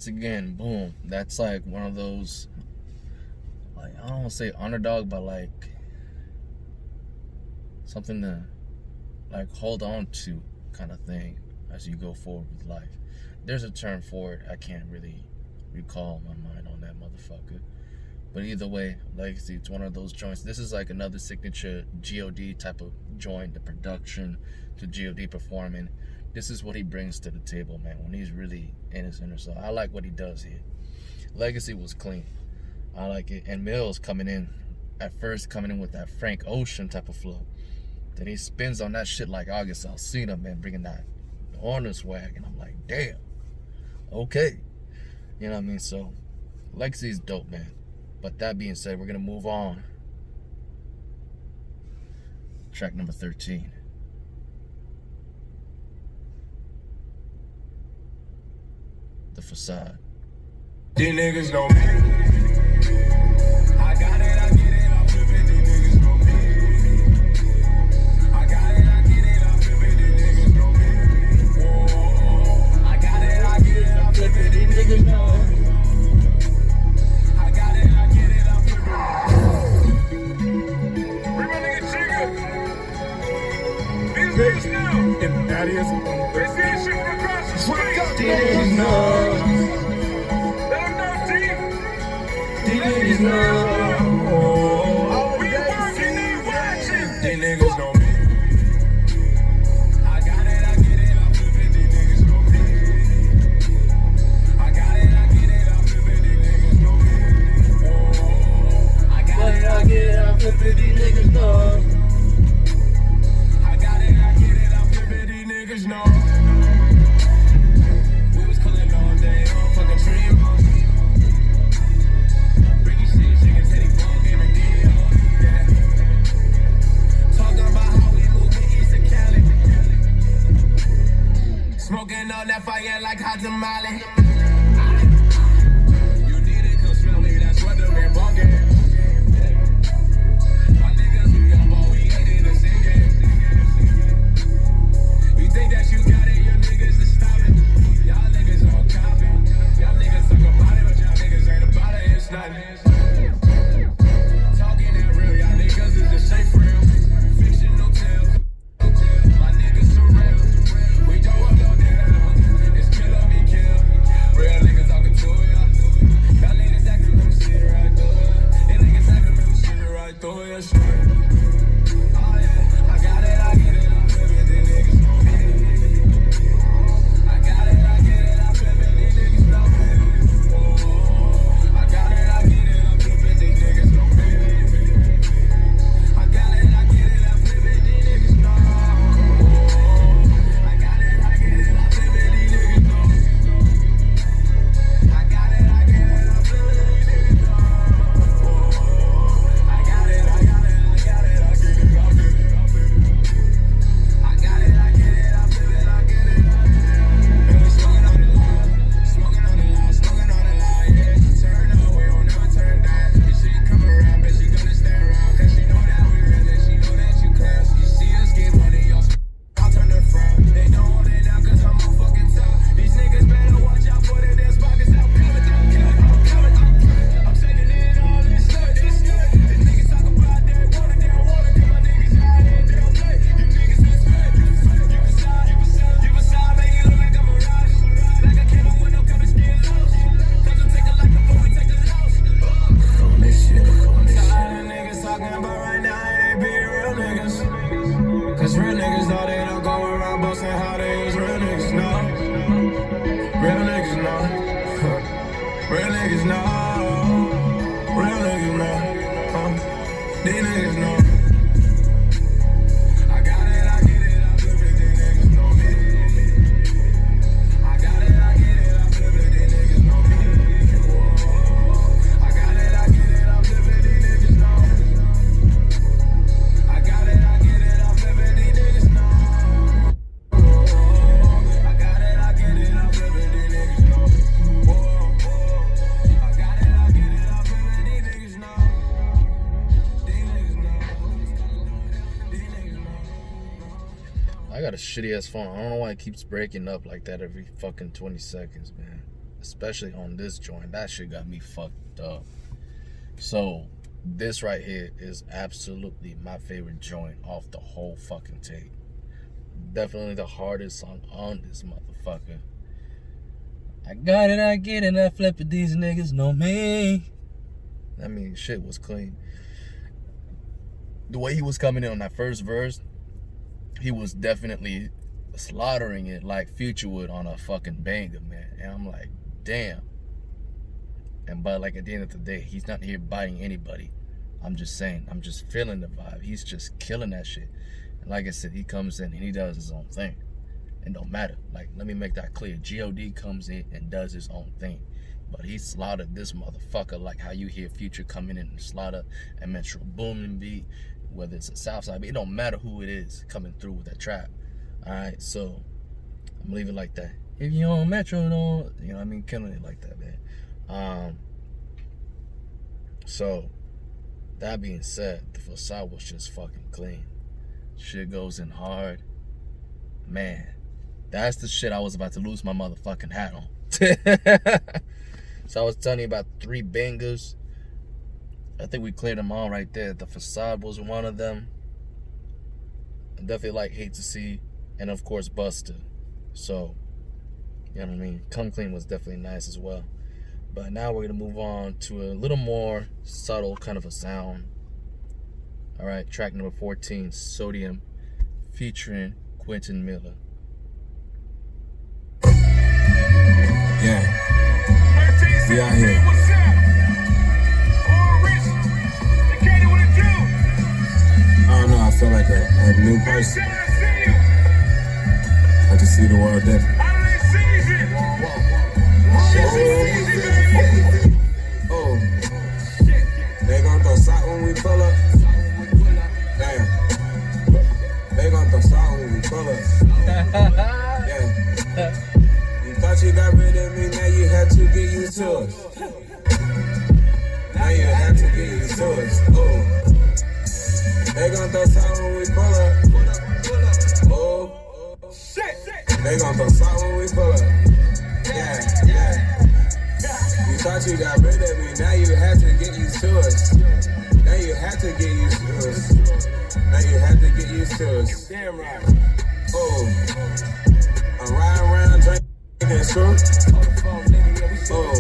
again, boom. That's like one of those, like, I don't want to say underdog, but like something to like hold on to kind of thing as you go forward with life. There's a term for it. I can't really recall my mind on that motherfucker. But either way, Legacy, it's one of those joints. This is like another signature Gio Dee type of joint, the production to Gio Dee performing. This is what he brings to the table, man, when he's really in his inner soul. I like what he does here. Legacy was clean. I like it. And Millyz coming in with that Frank Ocean type of flow. Then he spins on that shit like August Alsina, man, bringing that Honor swag. And I'm like, damn. Okay. You know what I mean? So, Legacy's dope, man. But that being said, we're going to move on. Track number 13. The Facade. These niggas know me. I got it, I get it, I'm flipping. These niggas know me. I got it, I get it, I'm flipping. These niggas know me. Whoa. I got it, I get it, I'm flipping. These niggas know me. I got it, I get it, I'm flipping. Bring my nigga Jigga. These niggas know. And that is. They see that shit from across the street. These niggas know. These niggas know. We working, they watching. These niggas know me. I got it, I get it, I'm flipping. These niggas know me. I got it, I get it, I'm flipping. These niggas know me. I got it, I get it, I'm flipping. These niggas know. I got it, I get it, I'm flipping. These niggas know. We was cooling all day on fucking dream. Smoking on that fire like hot tamale. You need it, come smell me, that's what the man walking. My niggas, we up all we ain't in the same game. You think that you got it, your niggas is stopping. Y'all niggas all copying. Y'all niggas talk about it, but y'all niggas ain't about it, it's nothing. Talking that real, y'all niggas is just safe real. Fictional tales. My niggas surreal. We don't want no it's kill or be killed. Real niggas talking to ya. Y'all niggas acting them shit right through ya. Y'all niggas acting them shit right through ya. Oh yeah, I got it, I get it, I'm flipping. These niggas know me. I got it, I get it, I'm flipping. These niggas know me. I got it, I get it, I'm flipping. These niggas know me. I got it, I get it, I'm flipping. These niggas know me. I got a shitty ass phone. I don't know why it keeps breaking up like that every fucking 20 seconds, man. especially on this joint. That shit got me fucked up. So this right here is absolutely my favorite joint off the whole fucking tape. Definitely the hardest song on this motherfucker. I got it, I get it, I flip it, these niggas know me. I mean, shit was clean. The way he was coming in on that first verse, he was definitely slaughtering it like Future would on a fucking banger, man. And I'm like, damn. But like at the end of the day, he's not here biting anybody. I'm just saying, I'm just feeling the vibe. He's just killing that shit. And like I said, he comes in and he does his own thing. It don't matter. Like, let me make that clear. Gio Dee comes in and does his own thing. But he slaughtered this motherfucker like how you hear Future coming in and slaughter a Metro Boomin beat, whether it's a Southside beat. It don't matter who it is coming through with that trap. Alright, so I'm gonna leave it like that. If you on Metro, don't, you know what I mean? Killing it like that, man. So that being said, the facade was just fucking clean. Shit goes in hard. Man, that's the shit I was about to lose my motherfucking hat on. So I was telling you about 3 bangers. I think we cleared them all right there. The Facade was one of them. I definitely like Hate to See. And of course Buster. So, you know what I mean? Come Clean was definitely nice as well. But now we're going to move on to a little more subtle kind of a sound. Alright, track number 14, Sodium, featuring Quentin Miller. Yeah, we out here. I don't know, I feel like a new person. I just see the world different. Oh, they gon' throw salt when we pull up. Damn, they gon' throw salt when we pull up. Yeah. Thought you got rid of me, now you had to get used to us. Now you had to get used to us. Oh, they gon' throw salt when we pull up. Oh, they gon' throw salt when we pull up. Yeah, yeah. You thought you got rid of me, now you had to get used to us. Now you had to get used to us. Now you had to get used to us. Damn right. Oh, I'm riding around drinking. Oh,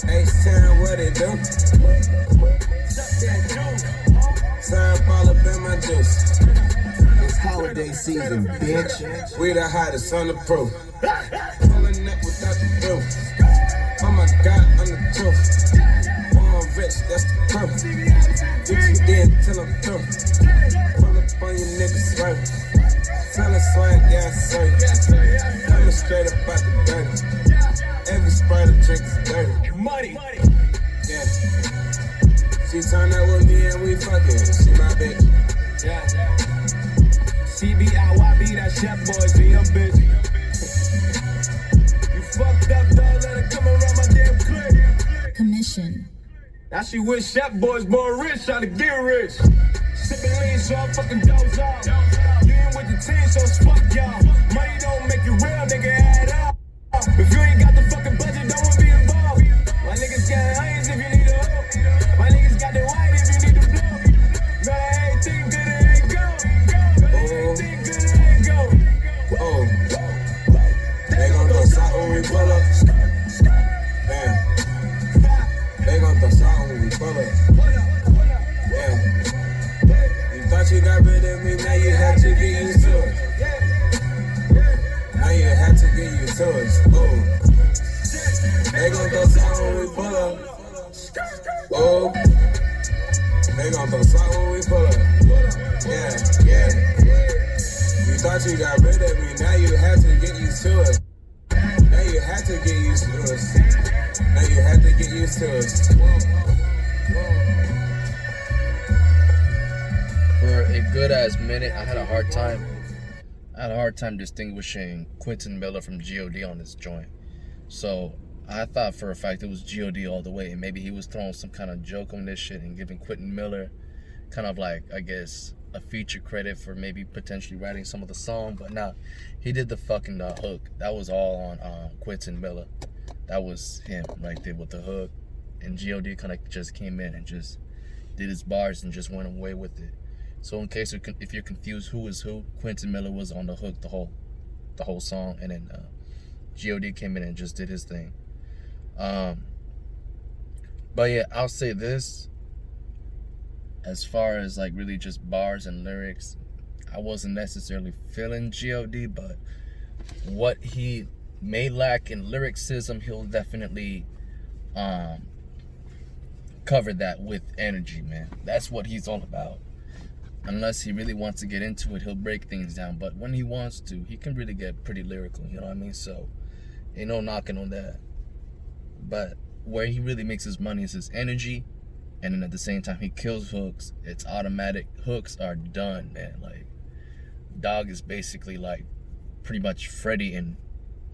H-Town, what it do? Time all up in my juice. It's holiday season, bitch. We the hottest on the proof. Pulling up without the roof. Oh my God, I'm the truth. Born rich, that's the proof. You did till I'm through. Pull up on you niggas, swerve. Selling swag, yeah, sir. Coming straight up out the dirty. Every Sprite I drink is dirty. Money. Yeah. She turned up with me and we fucking. She my bitch. Yeah. CBIYB, that chef boy, be your bitch. You fucked up, dog. Let her come around my damn clip. Commission. Now she wish chef boys born rich, trying to get rich. Sipping lean, so I'm fucking dose out. With the team, so fuck y'all. Money don't make you real, nigga, add up. If you ain't got the fucking budget, don't wanna be involved. My niggas got onions if you need a hook. My niggas got the white if you need to blow. Got everything good and ain't go. Got everything good and ain't go. Oh, they gon' throw salt when we pull up. Damn, they gon' throw salt when we pull up. Yeah. Thought you got rid of me, now you had to get used to it. Now you had to get used to it. Oh, they gon' throw salt when we pull up. Oh, they gon' throw salt when we pull up. Yeah, yeah. You thought you got rid of me, now you had to get used to it. Now you had to get used to us. Now you had to get used to us. For a good ass minute, I had a hard time distinguishing Quentin Miller from Gio Dee on this joint. So I thought for a fact it was Gio Dee all the way, and maybe he was throwing some kind of joke on this shit and giving Quentin Miller kind of like, I guess, a feature credit for maybe potentially writing some of the song, but nah, he did the fucking hook. That was all on Quentin Miller. That was him right there with the hook, and Gio Dee kind of just came in and just did his bars and just went away with it. So in case if you're confused who is who, Quentin Miller was on the hook the whole song, and then Gio Dee came in and just did his thing. But yeah, I'll say this. As far as like really just bars and lyrics, I wasn't necessarily feeling Gio Dee, but what he may lack in lyricism, he'll definitely cover that with energy, man. That's what he's all about. Unless he really wants to get into it, he'll break things down. But when he wants to, he can really get pretty lyrical, you know what I mean? So ain't no knocking on that. But where he really makes his money is his energy. And then at the same time, he kills hooks. It's automatic. Hooks are done, man. Like, Dawg is basically like pretty much Freddy in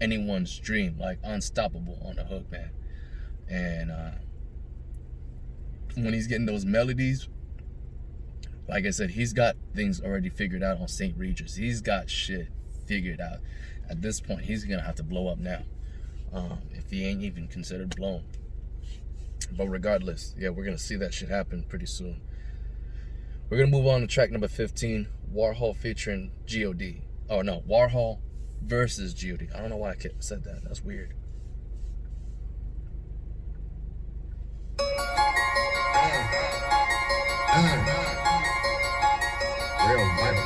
anyone's dream. Like, unstoppable on the hook, man. And when he's getting those melodies, like I said, he's got things already figured out on St. Regis. He's got shit figured out. At this point, he's going to have to blow up now. If he ain't even considered blown. But regardless, yeah, we're going to see that shit happen pretty soon. We're going to move on to track number 15, Warhol featuring Gio Dee. Oh, no, Warhol versus Gio Dee. I don't know why I said that. That's weird. Real vital.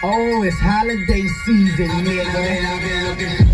Oh, it's holiday season, nigga.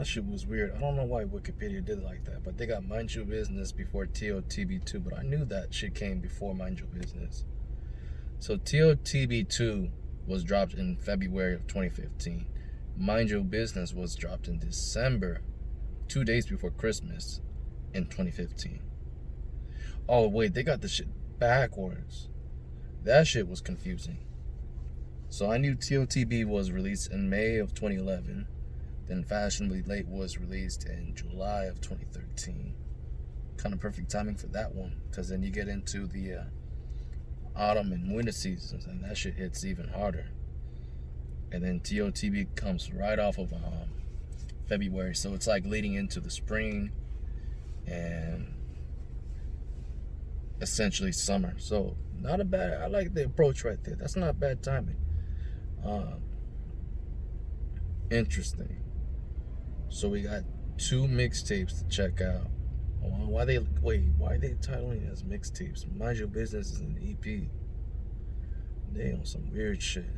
Shit was weird. I don't know why Wikipedia did it like that, but they got Mind Your Business before TOTB2, but I knew that shit came before Mind Your Business. So TOTB2 was dropped in February of 2015. Mind Your Business was dropped in December, 2 days before Christmas in 2015. Oh wait, they got the shit backwards. That shit was confusing. So I knew TOTB was released in May of 2011. Then Fashionably Late was released in July of 2013. Kind of perfect timing for that one, because then you get into the autumn and winter seasons, and that shit hits even harder. And then TOTB comes right off of February, so it's like leading into the spring and essentially summer. So not a bad, I like the approach right there. That's not bad timing. Interesting. So we got 2 mixtapes to check out. Why are they titling it as mixtapes? Mind Your Business is an EP. They on some weird shit.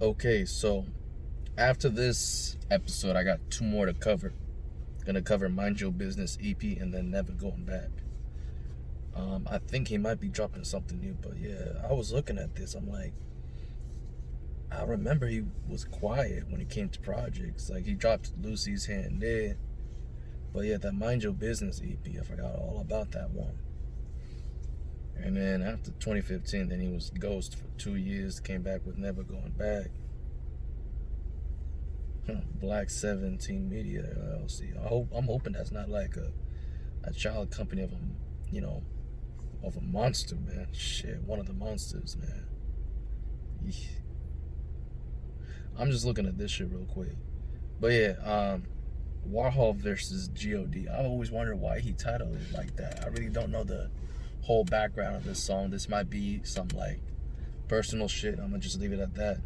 Okay, so after this episode, I got 2 more to cover. Gonna cover Mind Your Business EP and then Never Going Back. I think he might be dropping something new, but yeah, I was looking at this. I'm like, I remember he was quiet when it came to projects. Like, he dropped Lucy's Hand There. But yeah, that Mind Your Business EP, I forgot all about that one. And then after 2015, then he was ghost for 2 years, came back with Never Going Back. Black 17 Media LLC. I'm hoping that's not like a child company of a, you know, of a monster, man. Shit, one of the monsters, man. Yeah. I'm just looking at this shit real quick. But yeah, Warhol versus Gio Dee. I always wondered why he titled it like that. I really don't know the whole background of this song. This might be some like personal shit. I'm gonna just leave it at that.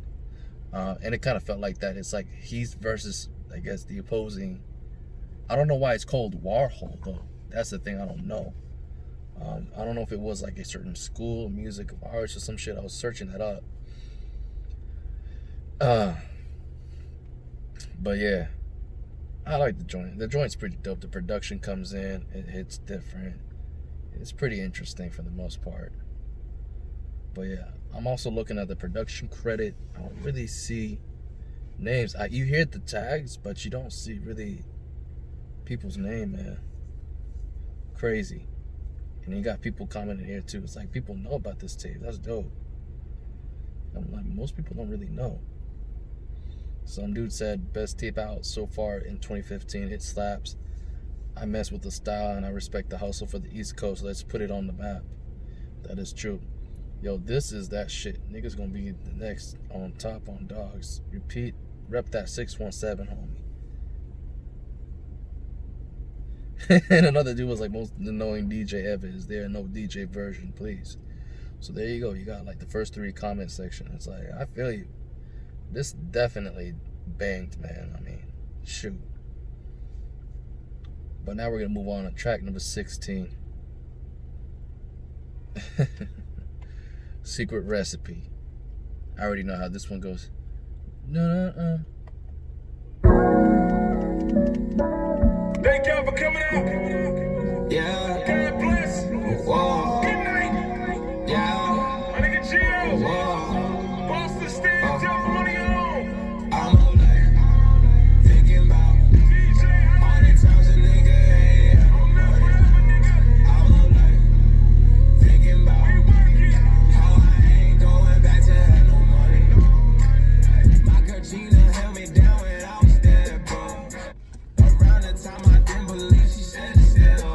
And it kind of felt like that. It's like he's versus, I guess, the opposing. I don't know why it's called Warhol though. That's the thing I don't know. I don't know if it was like a certain school, music of arts or some shit. I was searching that up. But yeah, I like the joint. The joint's pretty dope. The production comes in, it hits different. It's pretty interesting for the most part. But yeah, I'm also looking at the production credit. I don't really see names. You hear the tags, but you don't see really people's name, man. Crazy. And you got people commenting here too. It's like people know about this tape. That's dope. I'm like, most people don't really know. Some dude said, best tape out so far in 2015. It slaps. I mess with the style and I respect the hustle for the East Coast. Let's put it on the map. That is true. Yo, this is that shit. Niggas gonna be the next on top on dogs. Repeat, rep that 617, homie. And another dude was like, most annoying DJ ever. Is there no DJ version, please? So there you go. You got like the first 3 comment section. It's like, I feel you. This definitely banged, man. I mean, shoot. But now we're gonna move on to track number 16. Secret Recipe. I already know how this one goes. Thank y'all for coming out. Yeah. God bless. Whoa. Good night. Yeah. My nigga Gio. Whoa. Boston stands up on your own. I'm up late, thinking about all the times a nigga ain't had no money. I'm up late, thinking about how I ain't going back to have no money. My girl Gina held me down when I was dead, bro. Around the time I didn't believe she said it still.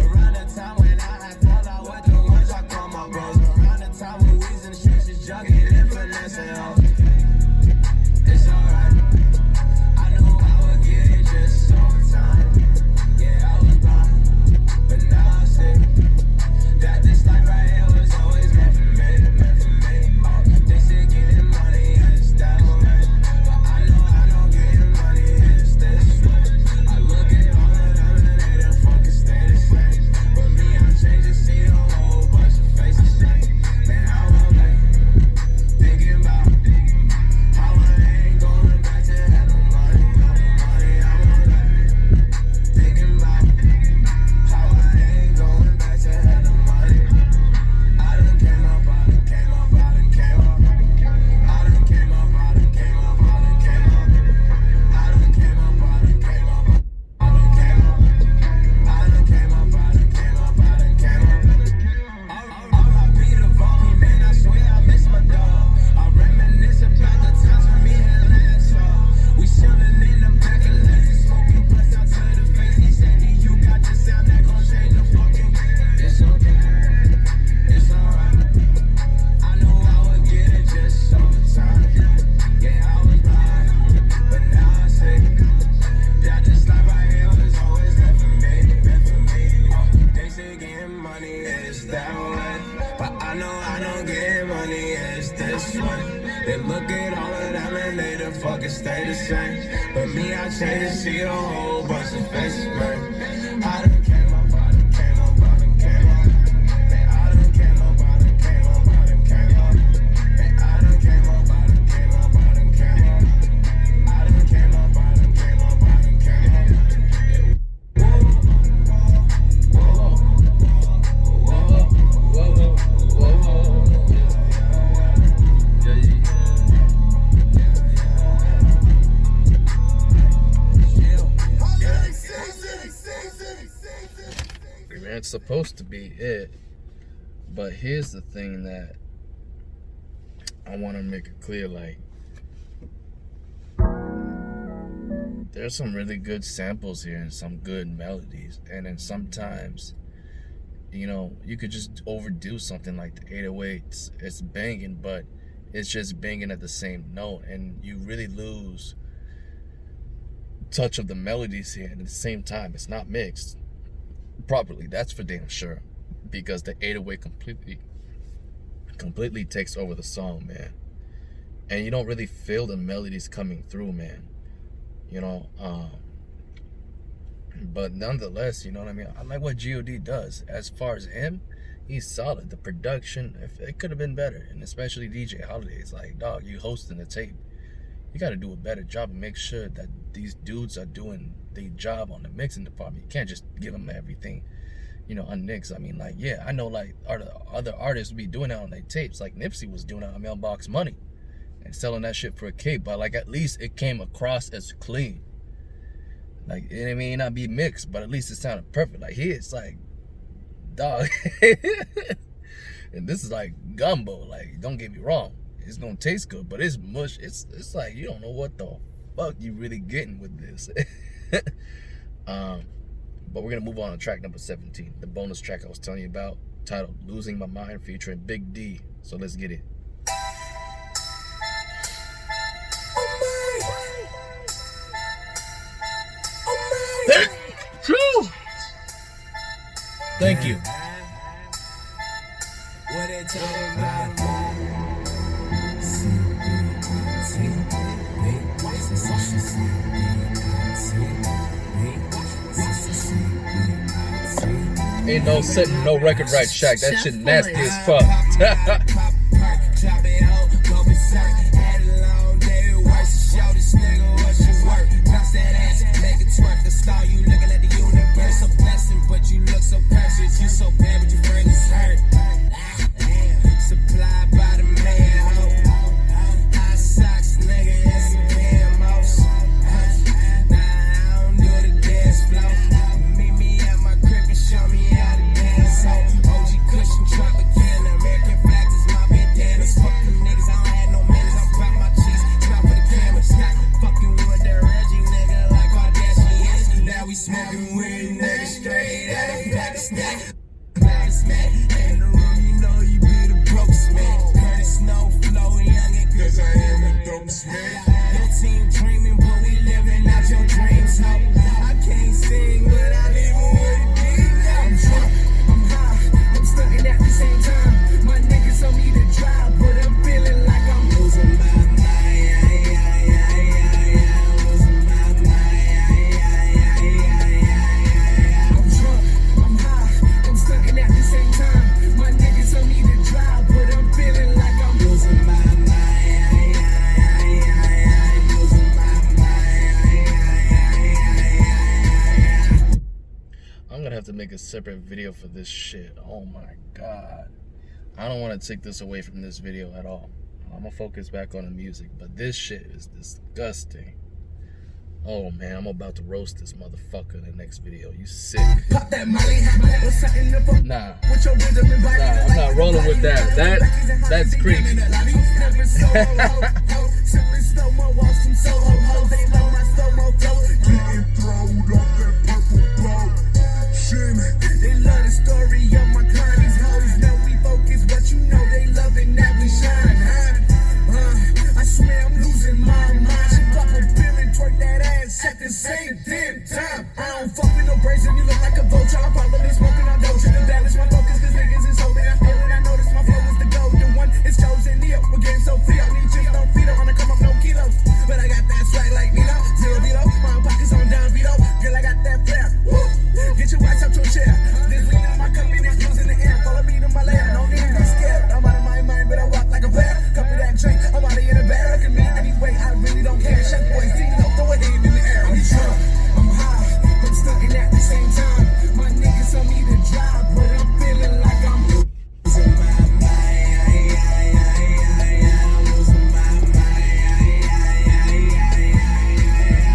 Around the time when I had fallen out with the ones I call my bros. Around the time when we was in the streets just jugging and finessing. It's alright. I know I would get it just sometime. Yeah, I was blind, but now I see that this life right here was always meant for me, meant for me. They said getting money is that way, but I know getting money is this way. I look at all of them and they done fucking stay the same. But me, I'm changing, see a whole bunch of faces. Man, I'm up late, thinking about how I ain't going back to have no money, no money. I'm up late, thinking about how I ain't going back to have no money. I done came up, I done came up, I done came up. I done came up, I done came up, I done came up. I done came up, I done came up, I done came up. I done came up, I done came up, I done came up. R.I.P. the Vibin, man, I swear I miss my dog. I reminisce about the times when me and last saw. We chillin' in the back of Lexus, smoking blunts out to the face. He said, you got the sound that gon' change the fucking game. It's okay, it's alright. I know I would get it just sometime. Yeah, I was blind, but now I see that this life right here was always meant for me, meant for me. They say getting money is that way, but I know getting money is this way. They look at all of them and they done fucking stay the same. But me, I change and see a whole bunch of faces, man. I done came up, I done came up, I done came up. Man, I done came up, I done came up, I done came up. Man, I done came up, I done came up, I done came up. I done came up, I done came up, I done came up. supposed to be it. But here's the thing that I want to make it clear, like, there's some really good samples here and some good melodies. And then sometimes, you know, you could just overdo something like the 808s. It's banging, but it's just banging at the same note. And you really lose touch of the melodies here. And at the same time, it's not mixed properly. That's for damn sure. Because the 808 completely takes over the song, man. And you don't really feel the melodies coming through, man. You know, but nonetheless, you know what I mean? I like what Gio Dee does. As far as him, he's solid. The production, it could have been better. And especially DJ Holiday. It's like, dog, you hosting the tape. You got to do a better job and make sure that these dudes are doing their job on the mixing department. You can't just give them everything, you know, unmixed. I mean, like, yeah, I know, like, other artists be doing that on their tapes. Like Nipsey was doing that on Mailbox Money and selling that shit for a cake. But, like, at least it came across as clean. Like, it may not be mixed, but at least it sounded perfect. Like, here, it's like, dog. And this is like gumbo. Like, don't get me wrong. It's gonna taste good, but it's mush. It's like, you don't know what the fuck you really getting with this. But we're gonna move on to track number 17, the bonus track I was telling you about, titled Losing My Mind, featuring Big D. So let's get it. True. Thank you. What they talking about? Ain't no setting no record right, Shaq. That shit nasty as fuck. To make a separate video for this shit. Oh my god, I don't want to take this away from this video at all. I'm gonna focus back on the music, but this shit is disgusting. Oh man, I'm about to roast this motherfucker in the next video. You sick? Nah, I'm not rolling with that. That's creepy. They love the story of my kind. These hoes know we focus, but you know they love it that we shine. I swear I'm losing my mind. She pop a pill and twerk that ass at the same damn time. I don't fuck with no braids and you look like a vulture. I'm probably smoking on doja to balance my focus, cause niggas is holding. I feel it, I notice my flow is the golden one. It's chosen Neo. We're getting so free. I need chicks, don't feed up. Wanna come up no kilos. But I got that swag like Nino. Zero below. My pockets on down below. Girl, I got that flair. Woo! Get your ass up to a chair. This lean in my cup and it's in the air. Follow me to my lair. No need to be scared. I'm out of my mind, but I walk like a bear. Cup of that drink, I'm out of in a bear. Look at me anyway, I really don't care. Chef boys, see me, throw a hand in the air. I'm drunk, I'm high, I'm stunting at the same time. My niggas tell me to drive, but I'm feeling like I'm losing my mind. Losing my mind.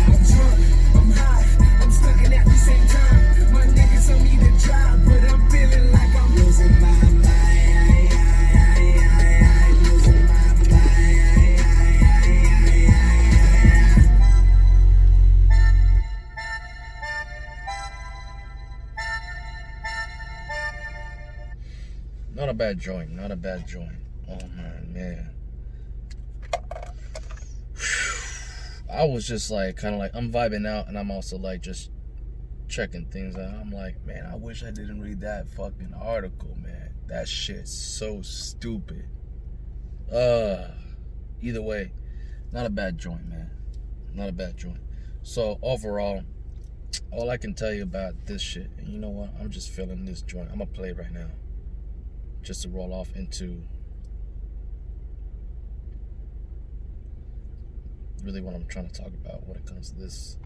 I'm drunk, I'm high, I'm stunting at the same time. My niggas tell me to drive, but I'm feeling bad joint. Not a bad joint. Oh man. I was just like, kind of like, I'm vibing out, and I'm also like just checking things out. I'm like, man, I wish I didn't read that fucking article, man. That shit's so stupid. Either way, not a bad joint, man. Not a bad joint. So overall, all I can tell you about this shit, and you know what? I'm just feeling this joint. I'm gonna play it right now, just to roll off into really what I'm trying to talk about when it comes to this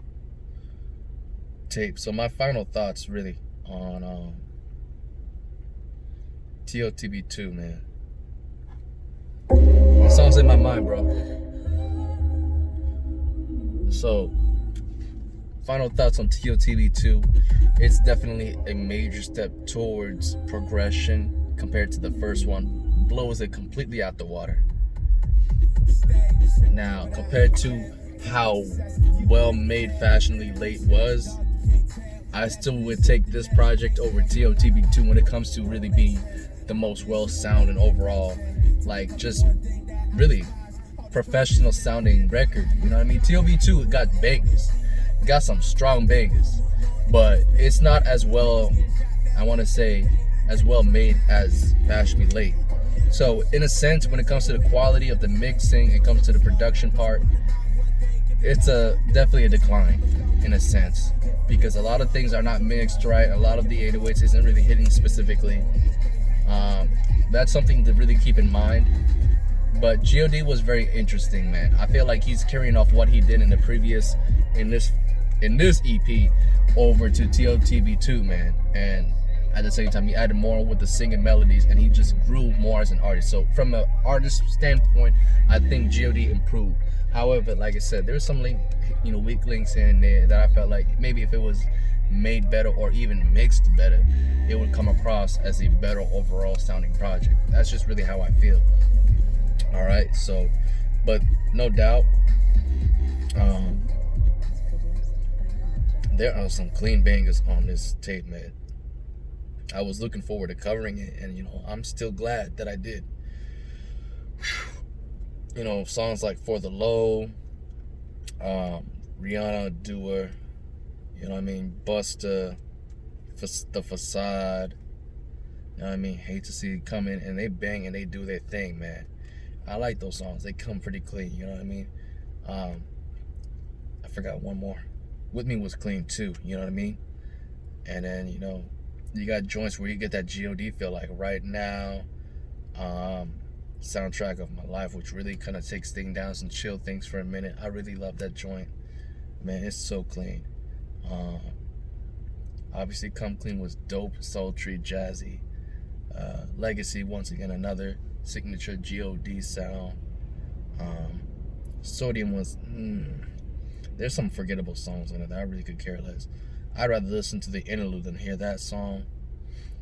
tape. So my final thoughts really on TOTB2, man. The song's in my mind, bro. So final thoughts on TOTB2. It's definitely a major step towards progression compared to the first one. Blows it completely out the water. Now, compared to how well made Fashionably Late was, I still would take this project over TOTB2 when it comes to really being the most well sounding overall, like just really professional sounding record. You know what I mean? TOTB2 got bangers, got some strong bangers, but it's not as well, I want to say, as well made as Fashionably Late. So in a sense, when it comes to the quality of the mixing, it comes to the production part, it's definitely a decline in a sense, because a lot of things are not mixed right. A lot of the 808s isn't really hitting specifically. That's something to really keep in mind. But Gio Dee was very interesting, man. I feel like he's carrying off what he did in the previous, in this EP over to TOTB2, man. And at the same time, he added more with the singing melodies, and he just grew more as an artist. So from an artist standpoint, I think Gio Dee improved. However, like I said, there's some weak links in there that I felt like maybe if it was made better or even mixed better, it would come across as a better overall sounding project. That's just really how I feel. All right, so, but no doubt, there are some clean bangers on this tape, man. I was looking forward to covering it, and I'm still glad that I did. Songs like For the Low, Rihanna Doer, Busta, The Facade, Hate to See It Coming, and they bang and they do their thing, man. I like those songs. They come pretty clean, you know what I mean? I forgot one more. With Me was clean too, you know what I mean? And then, you got joints where you get that Gio Dee feel, like Right Now, Soundtrack of My Life, which really kind of takes things down and chill things for a minute. I really love that joint. Man, it's so clean. Obviously, Come Clean was dope, sultry, jazzy. Legacy, once again, another signature Gio Dee sound. Sodium was, there's some forgettable songs on it that I really could care less. I'd rather listen to the interlude than hear that song.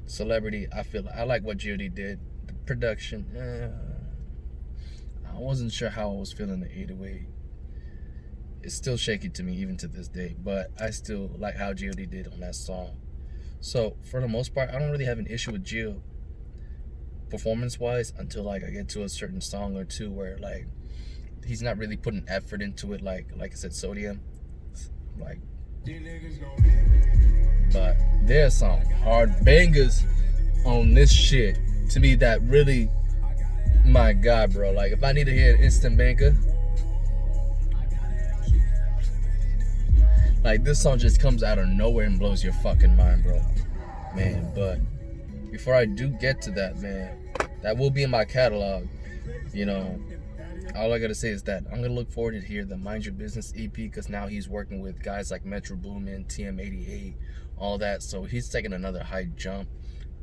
Celebrity, I like what Gio Dee did. The production, I wasn't sure how I was feeling the 808. It's still shaky to me even to this day, but I still like how Gio Dee did on that song. So for the most part, I don't really have an issue with Gio performance-wise until I get to a certain song or two where he's not really putting effort into it, like I said, Sodium. But there's some hard bangers on this shit to me that really, my God, bro. If I need to hear an instant banger, this song just comes out of nowhere and blows your fucking mind, bro. Man, but before I do get to that, man, that will be in my catalog. All I gotta say is that I'm gonna look forward to hear the Mind Your Business EP, because now he's working with guys like Metro Boomin, TM88, all that. So he's taking another high jump.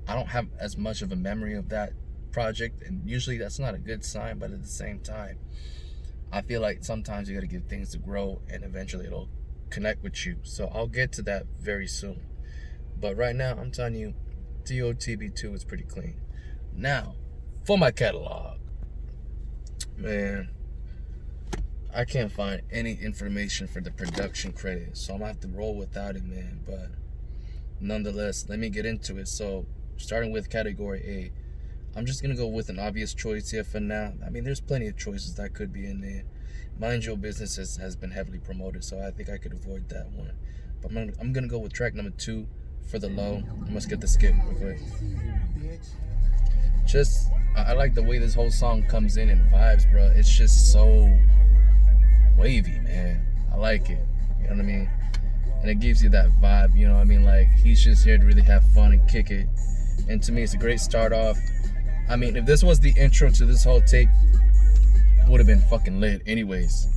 I don't have as much of a memory of that project, and usually that's not a good sign, but at the same time, I feel like sometimes you gotta give things to grow, and eventually it'll connect with you. So I'll get to that very soon. But right now, I'm telling you, TOTB2 is pretty clean. Now, for my catalog. Man, I can't find any information for the production credit, so I'm gonna have to roll without it, man. But nonetheless, let me get into it. So, starting with category A, I'm just gonna go with an obvious choice here for now. I mean, there's plenty of choices that could be in there. Mind Your Business has been heavily promoted, so I think I could avoid that one. But I'm gonna go with track number 2 for the low. I must get the skip real quick. Just, I like the way this whole song comes in and vibes, bro. It's just so wavy, man. I like it. You know what I mean? And it gives you that vibe, you know what I mean? Like, he's just here to really have fun and kick it. And to me, it's a great start off. I mean, if this was the intro to this whole tape, it would have been fucking lit anyways.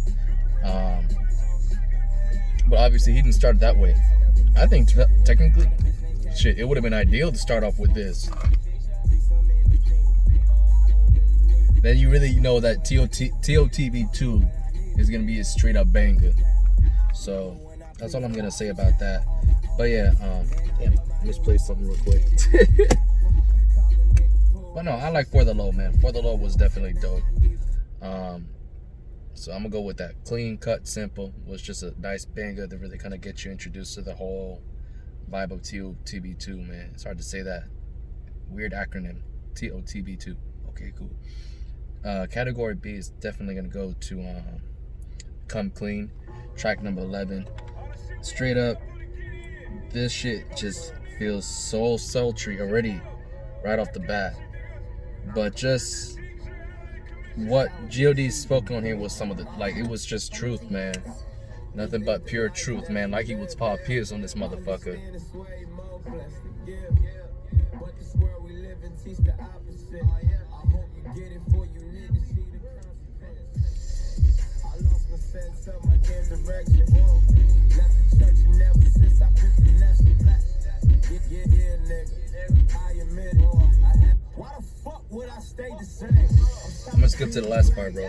But obviously, he didn't start that way. I think technically, shit, it would have been ideal to start off with this. Then you really know that TOTB2 is going to be a straight up banger. So, that's all I'm going to say about that. But yeah, damn, I misplaced something real quick. But no, I like For the Low, man. For the Low was definitely dope. So I'm gonna go with that. Clean cut, simple. Was just a nice banger to really kind of get you introduced to the whole vibe of TOTB2, man. It's hard to say that weird acronym, TOTB2. Okay, cool. Category B is definitely gonna go to Come Clean, track number 11. Straight up, this shit just feels so sultry already, right off the bat. But just what Gio Dee spoke on here was some of the, like, it was just truth, man. Nothing but pure truth, man. Like he was Paul Pierce on this motherfucker. I'm gonna skip to the last part, bro.